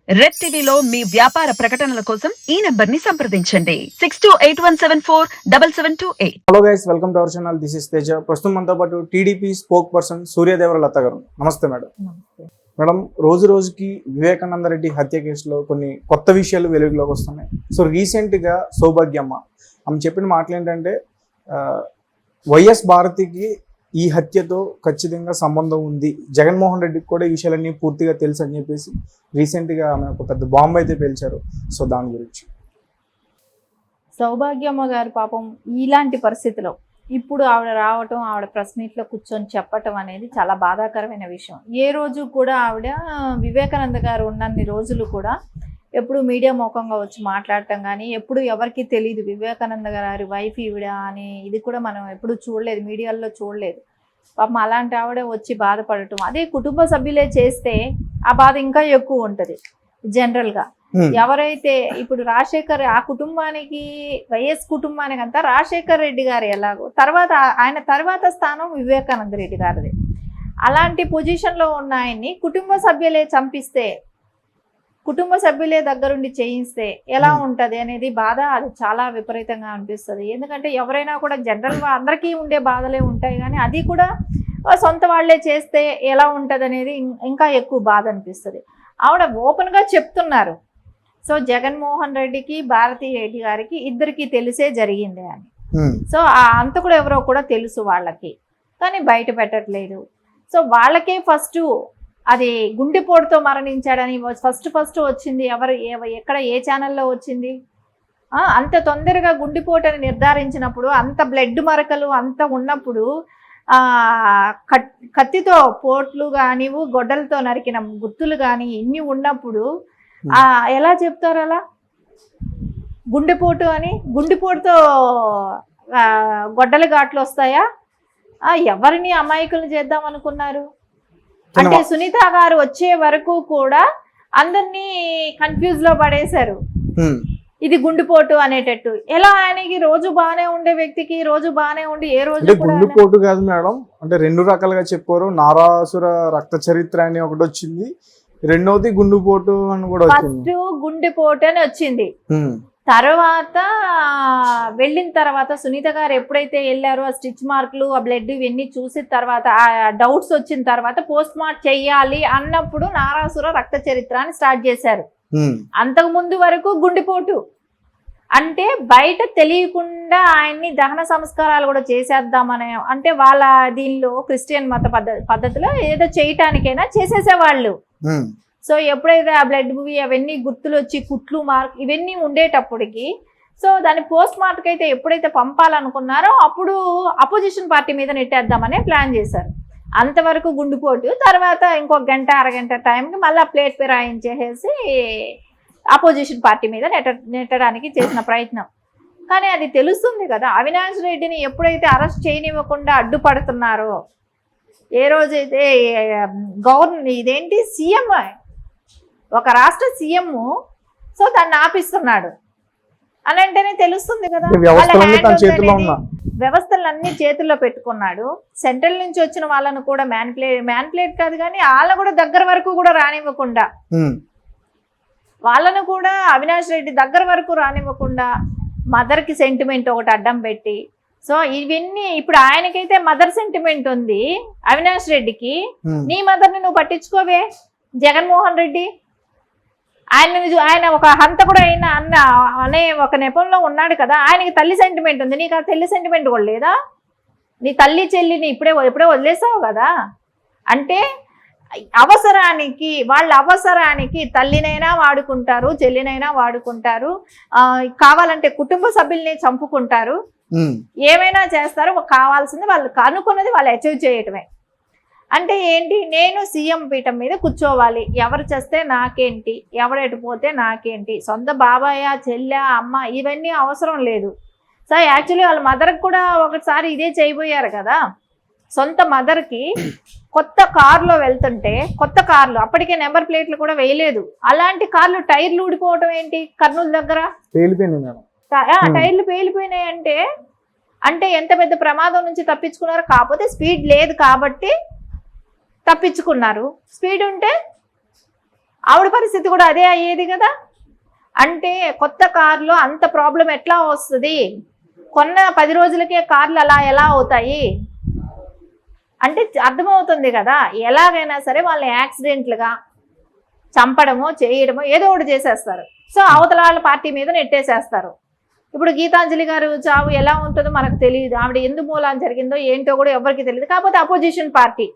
Red టీవీలో మీ వ్యాపార ప్రకటనల కోసం ఈ నంబర్ ని సంప్రదించండి 6281747728. Hello guys, welcome to our channel. This is Teja. ప్రస్తుతం మనతో పాటు టీడీపీ స్పోక్ పర్సన్ సూర్యదేవర లత గారు. నమస్తే మేడం. మేడం, రోజు రోజుకి వివేకానంద రెడ్డి హత్య కేసులో కొన్ని కొత్త విషయాలు వెలుగులోకి వస్తున్నాయి. సో రీసెంట్గా సౌభాగ్యమ్మ ఆమె చెప్పిన మాటలు ఏంటంటే, వైఎస్ భారతికి ఈ హత్యతో ఖచ్చితంగా సంబంధం ఉంది, జగన్మోహన్ రెడ్డికి కూడా ఈ విషయాలన్నీ పూర్తిగా తెలుసు అని చెప్పేసి రీసెంట్గా ఆమె ఒక పెద్ద బాంబు అయితే పేల్చారు. సో దాని గురించి సౌభాగ్యమ్మ గారు పాపం ఇలాంటి పరిస్థితిలో ఇప్పుడు ఆవిడ రావటం, ఆవిడ ప్రెస్ మీట్లో కూర్చొని చెప్పటం అనేది చాలా బాధాకరమైన విషయం. ఏ రోజు కూడా ఆవిడ వివేకానంద గారు ఉన్నన్ని రోజులు కూడా ఎప్పుడు మీడియా ముఖంగా వచ్చి మాట్లాడటం కానీ, ఎప్పుడు ఎవరికి తెలియదు వివేకానంద గారి వైఫ్ ఈవిడ అని ఇది కూడా మనం ఎప్పుడు చూడలేదు, మీడియాలో చూడలేదు. పాపం అలాంటి ఆవిడ వచ్చి బాధపడటం, అదే కుటుంబ సభ్యులే చేస్తే ఆ బాధ ఇంకా ఎక్కువ ఉంటుంది జనరల్గా. ఎవరైతే ఇప్పుడు రాజశేఖర్ ఆ కుటుంబానికి, వైఎస్ కుటుంబానికి అంతా రాజశేఖర్ రెడ్డి గారు ఎలాగో, తర్వాత ఆయన తర్వాత స్థానం వివేకానంద రెడ్డి గారిది. అలాంటి పొజిషన్లో ఉన్న ఆయన్ని కుటుంబ సభ్యులే చంపిస్తే, కుటుంబ సభ్యులే దగ్గరుండి చేయిస్తే ఎలా ఉంటుంది అనేది బాధ అది చాలా విపరీతంగా అనిపిస్తుంది. ఎందుకంటే ఎవరైనా కూడా జనరల్గా అందరికీ ఉండే బాధలే ఉంటాయి, కానీ అది కూడా సొంత వాళ్ళే చేస్తే ఎలా ఉంటుంది అనేది ఇంకా ఎక్కువ బాధ అనిపిస్తుంది. ఆవిడ ఓపెన్గా చెప్తున్నారు, సో జగన్మోహన్ రెడ్డికి భారతీ రెడ్డి గారికి ఇద్దరికి తెలిసే జరిగింది అని. సో ఆ అంతకుడు ఎవరో కూడా తెలుసు వాళ్ళకి, కానీ బయట పెట్టట్లేదు. సో వాళ్ళకే ఫస్ట్ అది గుండెపోటుతో మరణించాడని ఫస్ట్ వచ్చింది. ఎక్కడ ఏ ఛానల్లో వచ్చింది? అంత తొందరగా గుండెపోటు అని నిర్ధారించినప్పుడు, అంత బ్లడ్ మరకలు అంత ఉన్నప్పుడు, కత్తితో పోట్లు కానీ గొడ్డలతో నరికిన గుర్తులు కానీ ఇన్ని ఉన్నప్పుడు ఎలా చెప్తారు అలా గుండెపోటు అని? గుండెపోటుతో గొడ్డలి ఘాట్లు వస్తాయా? ఎవరిని అమాయకులు చేద్దాం అనుకున్నారు? అంటే సునీత గారు వచ్చే వరకు కూడా అందరినీ కన్ఫ్యూజ్ లో పడేశారు, ఇది గుండెపోటు అనేటట్టు. ఎలా ఆయనకి రోజు బాగానే ఉండే వ్యక్తికి రోజు బాగానే ఉండి ఏ రోజు గుండెపోటు కాదు మేడం, అంటే రెండు రకాలుగా చెప్పారు. నారాసుర రక్త చరిత్ర అని ఒకటి వచ్చింది, రెండోది గుండెపోటు అని కూడా వచ్చింది. ఫస్ట్ గుండెపోటు అని వచ్చింది, తర్వాత వెళ్ళిన తర్వాత సునీత గారు ఎప్పుడైతే వెళ్ళారో ఆ స్టిచ్ మార్కులు, ఆ బ్లడ్ ఇవన్నీ చూసిన తర్వాత, ఆ డౌట్స్ వచ్చిన తర్వాత పోస్ట్ మార్టం చెయ్యాలి అన్నప్పుడు నారాసుర రక్త చరిత్ర అని స్టార్ట్ చేశారు. అంతకు ముందు వరకు గుండెపోటు అంటే బయట తెలియకుండా ఆయన్ని దహన సంస్కారాలు కూడా చేసేద్దామనే, అంటే వాళ్ళ దీనిలో క్రిస్టియన్ మత పద్ధతిలో ఏదో చేయటానికైనా చేసేసేవాళ్ళు. సో ఎప్పుడైతే ఆ బ్లడ్ అవన్నీ గుర్తులు వచ్చి కుట్లు మార్క్ ఇవన్నీ ఉండేటప్పటికి, సో దాన్ని పోస్ట్ మార్టం అయితే ఎప్పుడైతే పంపాలనుకున్నారో అప్పుడు అపోజిషన్ పార్టీ మీద నెట్టేద్దామనే ప్లాన్ చేశారు. అంతవరకు గుండెపోటు, తర్వాత ఇంకొక గంట అరగంట టైంకి మళ్ళీ ప్లేట్ ఫిరాయించేసి అపోజిషన్ పార్టీ మీద నెట్టడానికి చేసిన ప్రయత్నం. కానీ అది తెలుస్తుంది కదా, అవినాష్ రెడ్డిని ఎప్పుడైతే అరెస్ట్ చేయనివ్వకుండా అడ్డుపడుతున్నారో, ఏ రోజైతే ఇదేంటి సీఎం, ఒక రాష్ట్ర సీఎం సో దాన్ని ఆపిస్తున్నాడు అని అంటేనే తెలుస్తుంది కదా, వ్యవస్థలన్నీ చేతుల్లో పెట్టుకున్నాడు. సెంట్రల్ నుంచి వచ్చిన వాళ్ళను కూడా మ్యాన్ప్లేట్ కాదు కానీ వాళ్ళను కూడా దగ్గర వరకు కూడా రానివ్వకుండా, వాళ్ళను కూడా అవినాష్ రెడ్డి దగ్గర వరకు రానివ్వకుండా మదర్కి సెంటిమెంట్ ఒకటి అడ్డం పెట్టి, సో ఇవన్నీ ఇప్పుడు ఆయనకైతే మదర్ సెంటిమెంట్ ఉంది అవినాష్ రెడ్డికి, నీ మదర్ని నువ్వు పట్టించుకోవే జగన్మోహన్ రెడ్డి. ఆయన ఒక హంతకుడు అయిన అన్న అనే ఒక నెపంలో ఉన్నాడు కదా, ఆయనకి తల్లి సెంటిమెంట్ ఉంది, నీకు ఆ తల్లి సెంటిమెంట్ కూడా లేదా? నీ తల్లి చెల్లిని ఎప్పుడే వదిలేసావు కదా. అంటే వాళ్ళ అవసరానికి తల్లినైనా వాడుకుంటారు, చెల్లినైనా వాడుకుంటారు, కావాలంటే కుటుంబ సభ్యుల్ని చంపుకుంటారు, ఏమైనా చేస్తారు. కావాల్సింది వాళ్ళు అనుకున్నది వాళ్ళు అచీవ్ చేయటమే. అంటే ఏంటి, నేను సీఎం పీఠం మీద కూర్చోవాలి, ఎవరు చేస్తే నాకేంటి, ఎవరెటు పోతే నాకేంటి, సొంత బాబాయ్ చెల్లె అమ్మ ఇవన్నీ అవసరం లేదు. సో యాక్చువల్లీ వాళ్ళ మదర్కి కూడా ఒకసారి ఇదే చేయబోయారు కదా. సొంత మదర్కి కొత్త కారులో వెళ్తుంటే, కొత్త కార్లు అప్పటికే నెంబర్ ప్లేట్లు కూడా వేయలేదు, అలాంటి కార్లు టైర్లు ఊడిపోవటం ఏంటి, కర్నూలు దగ్గర టైర్లు పేలిపోయినాయి అంటే ఎంత పెద్ద ప్రమాదం నుంచి తప్పించుకున్నారు. కాకపోతే స్పీడ్ లేదు కాబట్టి తప్పించుకున్నారు, స్పీడ్ ఉంటే ఆవిడ పరిస్థితి కూడా అదే అయ్యేది కదా. అంటే కొత్త కార్లో అంత ప్రాబ్లం ఎట్లా వస్తుంది, కొన్న 10 రోజులకే కార్లు అలా ఎలా అవుతాయి అంటే అర్థమవుతుంది కదా. ఎలాగైనా సరే వాళ్ళని యాక్సిడెంట్లుగా చంపడమో చేయడమో ఏదో ఒకటి చేసేస్తారు. సో అవతల వాళ్ళ పార్టీ మీద నెట్టేసేస్తారు. ఇప్పుడు గీతాంజలి గారు చావు ఎలా ఉంటుందో మనకు తెలియదు, ఆవిడ ఎందుకు మూలాన జరిగిందో ఏంటో కూడా ఎవరికి తెలియదు. కాకపోతే అపోజిషన్ పార్టీ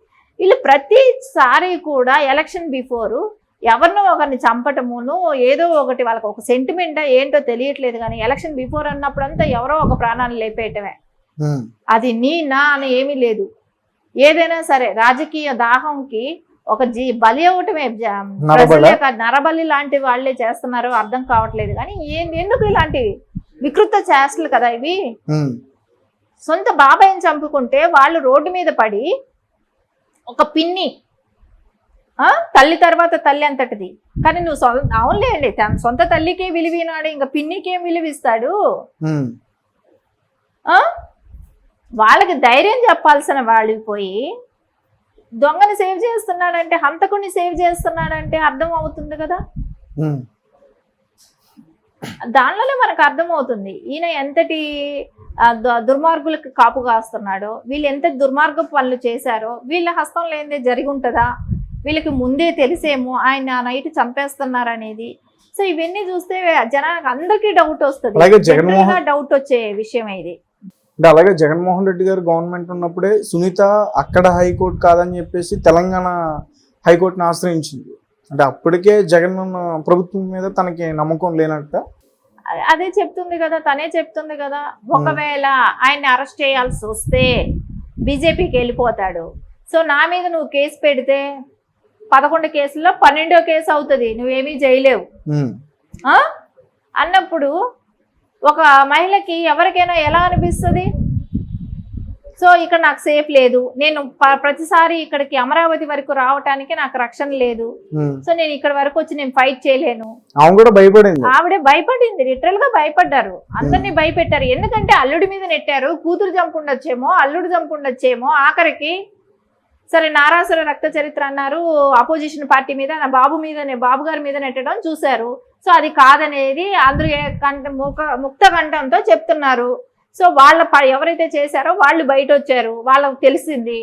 వీళ్ళు ప్రతిసారి కూడా ఎలక్షన్ బిఫోరు ఎవరినో ఒకరిని చంపటమును ఏదో ఒకటి వాళ్ళకి ఒక సెంటిమెంటా ఏంటో తెలియట్లేదు, కానీ ఎలక్షన్ బిఫోర్ అన్నప్పుడంతా ఎవరో ఒక ప్రాణాన్ని లేపేయటమే. అది నీ నా అని ఏమీ లేదు. ఏదైనా సరే రాజకీయ దాహంకి ఒక బలి అవ్వటమే. నరబలి లాంటి వాళ్ళే చేస్తున్నారు, అర్థం కావట్లేదు. కానీ ఎందుకు ఇలాంటి వికృత చేష్టలు కదా ఇవి. సొంత బాబాయిని చంపుకుంటే వాళ్ళు రోడ్డు మీద పడి ఒక పిన్ని తల్లి తర్వాత తల్లి అంతటిది, కానీ నువ్వు అవునులేండి సొంత తల్లికే విలువినాడు, ఇంకా పిన్నికేం విలువిస్తాడు. వాళ్ళకి ధైర్యం చెప్పాల్సిన వాళ్ళు పోయి దొంగని సేవ్ చేస్తున్నాడంటే, హంతకుడిని సేవ్ చేస్తున్నాడంటే అర్థం అవుతుంది కదా. దానిలోనే మనకు అర్థమవుతుంది ఈయన ఎంతటి దుర్మార్గులకు కాపు కాస్తున్నాడో, వీళ్ళు ఎంత దుర్మార్గ పనులు చేశారో వీళ్ళ హస్తం లేనిదే జరిగి ఉంటుందా, వీళ్ళకి ముందే తెలిసేమో ఆయన నైట్ చంపేస్తున్నారనేది. సో ఇవన్నీ చూస్తే జనానికి అందరికీ డౌట్ వస్తుంది, డౌట్ వచ్చే విషయం ఇది. అంటే అలాగే జగన్మోహన్ రెడ్డి గారు గవర్నమెంట్ ఉన్నప్పుడే సునీత అక్కడ హైకోర్టు కాదని చెప్పేసి తెలంగాణ హైకోర్టుని ఆశ్రయించింది. అంటే అప్పటికే జగన్ ప్రభుత్వం మీద తనకి నమ్మకం లేనట్ట. అదే చెప్తుంది కదా, తనే చెప్తుంది కదా. ఒకవేళ ఆయన్ని అరెస్ట్ చేయాల్సి వస్తే బీజేపీకి వెళ్ళిపోతాడు. సో నా మీద నువ్వు కేసు పెడితే 11 కేసుల్లో 12వ కేసు అవుతుంది, నువ్వేమీ చేయలేవు అన్నప్పుడు ఒక మహిళకి ఎవరికైనా ఎలా అనిపిస్తుంది. సో ఇక్కడ నాకు సేఫ్ లేదు, నేను ప్రతిసారి ఇక్కడికి అమరావతి వరకు రావటానికి నాకు రక్షణ లేదు, సో నేను ఇక్కడ వరకు వచ్చి నేను ఫైట్ చేయలేను. ఆవిడే భయపడింది, లిటరల్ గా భయపడ్డారు, అందరినీ భయపెట్టారు. ఎందుకంటే అల్లుడి మీద నెట్టారు, కూతురు చంపుండొచ్చేమో అల్లుడు చంపుండొచ్చేమో, ఆఖరికి సరే నారాసుర రక్త చరిత్ర అన్నారు, అపోజిషన్ పార్టీ మీద నా బాబు గారి మీద నెట్టడం చూశారు. సో అది కాదనేది అందరూ ముక్త కంఠంతో చెప్తున్నారు. సో వాళ్ళ ఎవరైతే చేశారో వాళ్ళు బయట వచ్చారు, వాళ్ళకు తెలిసింది.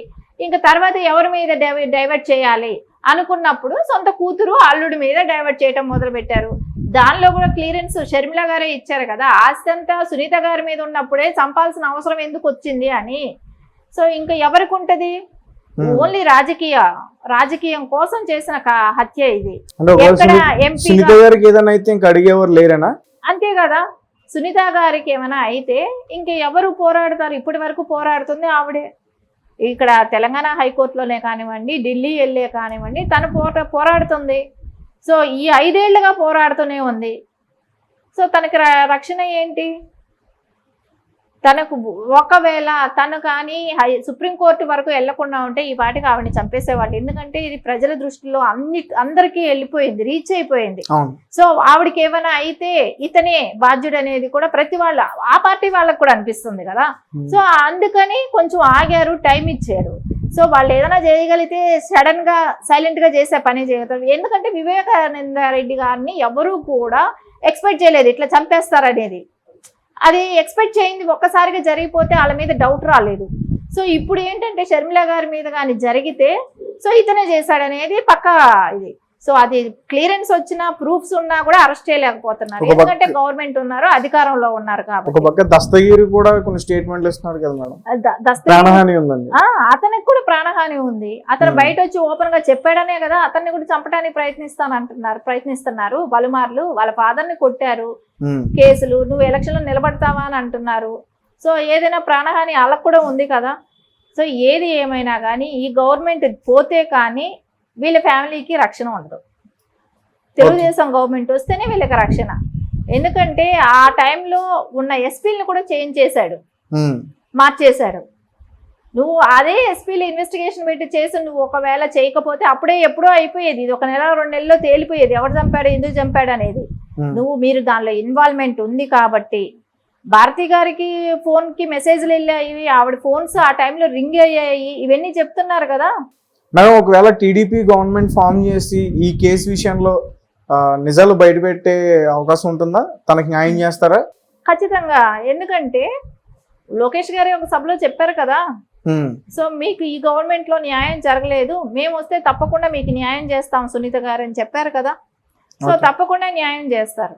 ఇంకా తర్వాత ఎవరి మీద డైవర్ట్ చేయాలి అనుకున్నప్పుడు సొంత కూతురు అల్లుడి మీద డైవర్ట్ చేయడం మొదలు పెట్టారు. దానిలో కూడా క్లియరెన్స్ షర్మిల గారే ఇచ్చారు కదా, ఆస్తి అంతా సునీత గారి మీద ఉన్నప్పుడే చంపాల్సిన అవసరం ఎందుకు వచ్చింది అని. సో ఇంకా ఎవరికి ఉంటది, ఓన్లీ రాజకీయం కోసం చేసిన హత్య ఇది. అంతే కదా, సునీత గారికి ఏమైనా అయితే ఇంక ఎవరు పోరాడతారు? ఇప్పటి వరకు పోరాడుతుంది ఆవిడే. ఇక్కడ తెలంగాణ హైకోర్టులోనే కానివ్వండి, ఢిల్లీ వెళ్ళే కానివ్వండి, తను పోరాడుతుంది. సో ఈ 5 ఏళ్లుగా పోరాడుతూనే ఉంది. సో తనకి రక్షణ ఏంటి? తనకు ఒకవేళ తను కానీ సుప్రీంకోర్టు వరకు వెళ్లకుండా ఉంటే ఈ పాటికి ఆవిడని చంపేసేవాళ్ళు. ఎందుకంటే ఇది ప్రజల దృష్టిలో అందరికీ వెళ్ళిపోయింది, రీచ్ అయిపోయింది. సో ఆవిడకి ఏమైనా అయితే ఇతనే బాధ్యుడు అనేది కూడా ప్రతి వాళ్ళ ఆ పార్టీ వాళ్ళకు కూడా అనిపిస్తుంది కదా. సో అందుకని కొంచెం ఆగారు, టైం ఇచ్చారు. సో వాళ్ళు ఏదైనా చేయగలిగితే సడన్ గా సైలెంట్ గా చేసే పని చేయగలుగుతారు. ఎందుకంటే వివేకానంద రెడ్డి గారిని ఎవరు కూడా ఎక్స్పెక్ట్ చేయలేదు ఇట్లా చంపేస్తారనేది. అది ఎక్స్పెక్ట్ చేయింది ఒక్కసారిగా జరిగిపోతే వాళ్ళ మీద డౌట్ రాలేదు. సో ఇప్పుడు ఏంటంటే షర్మిల గారి మీద కానీ జరిగితే సో ఇతనే చేశాడనేది పక్కా ఇది. సో అది క్లియరెన్స్ వచ్చినా ప్రూఫ్స్ ఉన్నా కూడా అరెస్ట్ చేయలేకపోతున్నారు, ఎందుకంటే గవర్నమెంట్ ఉన్నారు, అధికారంలో ఉన్నారు కాబట్టి. దస్తగిరి కూడా కొన్ని స్టేట్మెంట్లు ఇస్తున్నారు కదా మేడం, అతనికి కూడా ప్రాణహాని ఉంది. అతను బయట వచ్చి ఓపెన్ గా చెప్పాడనే కదా అతన్ని కూడా చంపడానికి ప్రయత్నిస్తున్నారు పలుమార్లు. వాళ్ళ ఫాదర్ ని కొట్టారు, కేసులు, నువ్వు ఎలక్షన్ లో నిలబడతావా అని అంటున్నారు. సో ఏదైనా ప్రాణహాని వాళ్ళకు కూడా ఉంది కదా. సో ఏది ఏమైనా కానీ ఈ గవర్నమెంట్ పోతే కానీ వీళ్ళ ఫ్యామిలీకి రక్షణ ఉండదు. తెలుగుదేశం గవర్నమెంట్ వస్తేనే వీళ్ళకి రక్షణ. ఎందుకంటే ఆ టైంలో ఉన్న ఎస్పీలను కూడా చేంజ్ చేశాడు, మార్చేశాడు. నువ్వు అదే ఎస్పీలు ఇన్వెస్టిగేషన్ పెట్టి చేసి నువ్వు ఒకవేళ చేయకపోతే అప్పుడే ఎప్పుడో అయిపోయేది. ఇది 1 నెల 2 నెలల్లో తేలిపోయేది ఎవరు చంపాడు, ఎందుకు చంపాడు అనేది. మీరు దానిలో ఇన్వాల్వ్మెంట్ ఉంది కాబట్టి. భారతి గారికి ఫోన్ కి మెసేజ్లు వెళ్ళాయి, ఆవిడ ఫోన్స్ ఆ టైంలో రింగ్ అయ్యాయి, ఇవన్నీ చెప్తున్నారు కదా. మేడం ఒకవేళ టీడీపీ గవర్నమెంట్ ఫామ్ చేసి ఈ కేసు విషయంలో నిజాలు బయటపెట్టే అవకాశం ఉంటుందా? తనకి న్యాయం చేస్తారా? ఖచ్చితంగా. ఎందుకంటే లోకేష్ గారి ఒక సభలో చెప్పారు కదా, సో మీకు ఈ గవర్నమెంట్ లో న్యాయం జరగలేదు, మేము వస్తే తప్పకుండా మీకు న్యాయం చేస్తాం సునీత గారు అని చెప్పారు కదా. సో తప్పకుండా న్యాయం చేస్తారు.